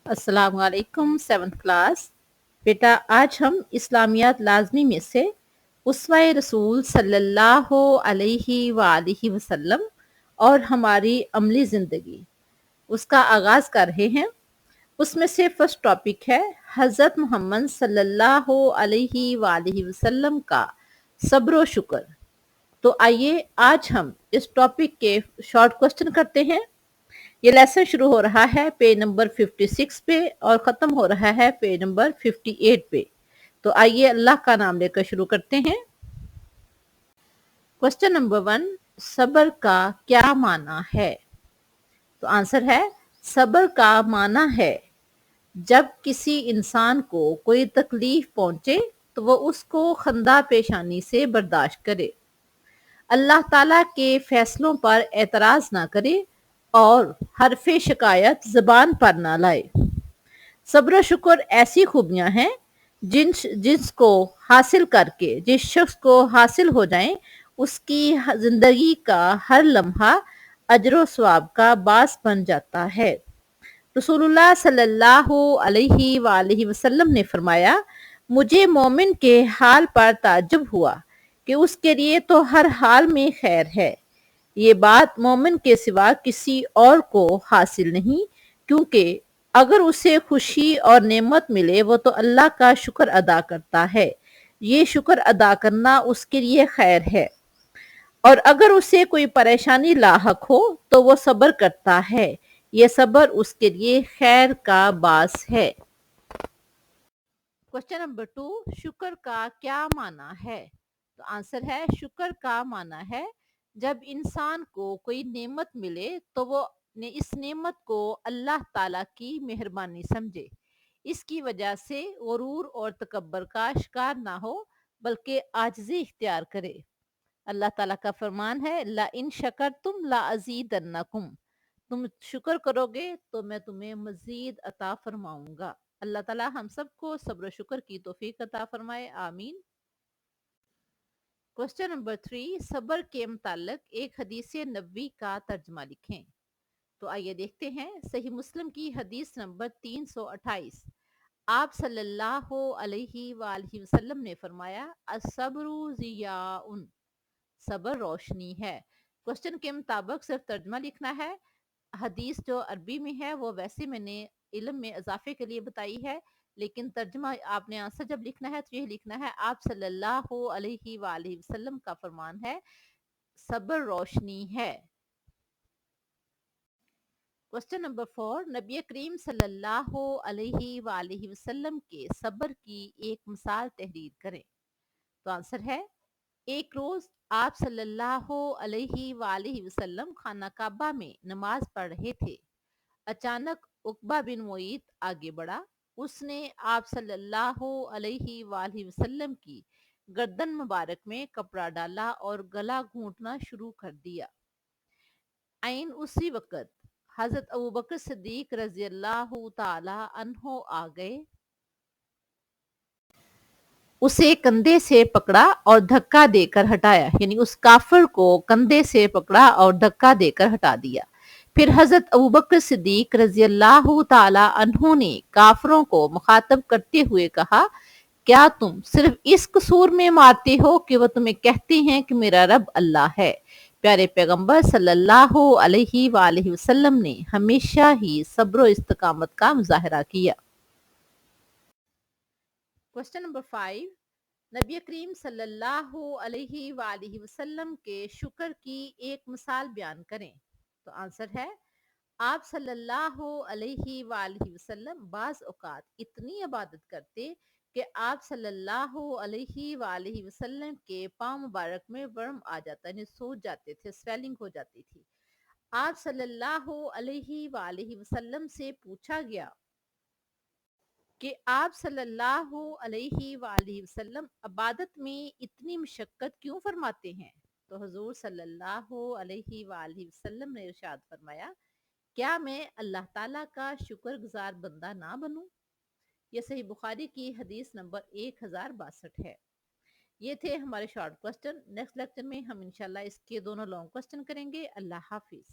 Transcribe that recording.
अस्सलाम वालेकुम 7th class. बेटा आज हम इस्लामियात लाजमी में से उसवा रसूल सल्लल्लाहु अलैहि वसल्लम और हमारी अमली ज़िंदगी उसका आगाज़ कर रहे हैं। उसमें से फर्स्ट टॉपिक है हज़रत मोहम्मद सल्लल्लाहु अलैहि वसल्लम का सब्र व शुक्र। तो आइए आज हम इस टॉपिक के शॉर्ट क्वेश्चन करते हैं। ये लेसन शुरू हो रहा है पेज नंबर 56 पे और ख़त्म हो रहा है पेज नंबर 58 पे। तो आइए अल्लाह का नाम लेकर शुरू करते हैं। क्वेश्चन नंबर 1, सब्र का क्या माना है? तो आंसर है सब्र का माना है जब किसी इंसान को कोई तकलीफ पहुंचे तो वो उसको खंदा पेशानी से बर्दाश्त करे, अल्लाह ताला के फैसलों पर एतराज ना करे और हरफे शिकायत ज़बान पर ना लाए। सब्र शुक्र ऐसी खूबियां हैं जिसको हासिल करके जिस शख्स को हासिल हो जाए उसकी जिंदगी का हर लम्हा अजर सवाब का बास बन जाता है। रसूलुल्लाह सल्लल्लाहु अलैहि वसल्लम ने फरमाया, मुझे मोमिन के हाल पर ताज्जुब हुआ कि उसके लिए तो हर हाल में खैर है। ये बात मोमिन के सिवा किसी और को हासिल नहीं, क्योंकि अगर उसे खुशी और नेमत मिले वो तो अल्लाह का शुक्र अदा करता है, ये शुक्र अदा करना उसके लिए खैर है। और अगर उसे कोई परेशानी लाहक हो तो वो सब्र करता है, ये सब्र उसके लिए खैर का बास है। क्वेश्चन नंबर 2, शुक्र का क्या माना है? तो आंसर है शुक्र का माना है जब इंसान को कोई नेमत मिले तो वो ने इस नेमत को अल्लाह ताला की मेहरबानी समझे, इसकी वजह से गुरूर और तकब्बर का शिकार ना हो बल्कि आजिज़ी इख्तियार करे। अल्लाह ताला का फरमान है, ला इन शकरतुम ला अज़ीदन्नकुम, तुम शुक्र करोगे तो मैं तुम्हें मजीद अता फरमाऊंगा। अल्लाह ताला हम सबको सब्र शुक्र की तौफीक अता फरमाए, आमीन। क्वेश्चन नंबर 3, सब्र के मुतालिक एक हदीस नबी का तर्जमा लिखें। तो आइए देखते हैं। सही मुस्लिम की हदीस नंबर 328, आप सल्लल्लाहु अलैहि वसल्लम ने फरमाया, असब्रु जियाउन, सब्र रोशनी है। क्वेश्चन के मुताबिक सिर्फ तर्जमा लिखना है। हदीस जो अरबी में है वो वैसे मैंने इल्म में इजाफे के लिए बताई है, लेकिन तर्जमा आपने आंसर जब लिखना है तो ये लिखना है, आप सल्लल्लाहु अलैहि वसल्लम का फरमान है, सब्र रोशनी है। क्वेश्चन नंबर 4, नबी करीम सल्लल्लाहु अलैहि वसल्लम के सब्र की एक मिसाल तहरीर करें। तो आंसर है, एक रोज आप सल्लल्लाहु अलैहि वसल्लम खाना काबा में नमाज पढ़ रहे थे। अचानक उकबा बिन मुईत आगे बढ़ा। उसने आप सल्लल्लाहु अलैहि वसल्लम की गर्दन मुबारक में कपड़ा डाला और गला घूंटना शुरू कर दिया। आइन उसी वक्त हजरत अबू बकर सिद्दीक रजी अल्लाह ताला अन्हो आ गए, उसे कंधे से पकड़ा और धक्का देकर हटाया, यानी उस काफिर को कंधे से पकड़ा और धक्का देकर हटा दिया। फिर हजरत अबू बकर सिद्दीक रजी अल्लाह ताला अन्हो ने काफिरों को मुखातब करते हुए कहा, क्या तुम सिर्फ इस कसूर में मारते हो कि वह तुम्हें कहते हैं कि मेरा रब अल्लाह है? प्यारे पैगंबर सल्लल्लाहु अलैहि वसल्लम ने हमेशा ही सब्र इस्तकामत का मुजाहरा किया। क्वेश्चन नंबर 5, नबी करीम सल्लल्लाहु अलैहि वसल्लम के शुक्र की एक मिसाल बयान करें। तो आंसर है, आप सल्लल्लाहु अलैहि वसल्लम बाज औकात इतनी इबादत करते कि आप सल्लल्लाहु अलैहि वसल्लम के पांव मुबारक में वर्म आ जाता, यानी सूज जाते थे, स्वेलिंग हो जाती थी। आप सल्लल्लाहु अलैहि वसल्लम से पूछा गया कि आप सल्लल्लाहु अलैहि वसल्लम इबादत में इतनी मशक्कत क्यों फरमाते हैं? तो हुजूर सल्लल्लाहु अलैहि वसल्लम ने इरशाद फरमाया, क्या मैं अल्लाह ताला का शुक्रगुजार बंदा ना बनूं? ये सही बुखारी की हदीस नंबर 1062 है। ये थे हमारे शॉर्ट क्वेश्चन। नेक्स्ट लेक्चर में हम इंशाल्लाह इसके दोनों लॉन्ग क्वेश्चन करेंगे। अल्लाह हाफिज।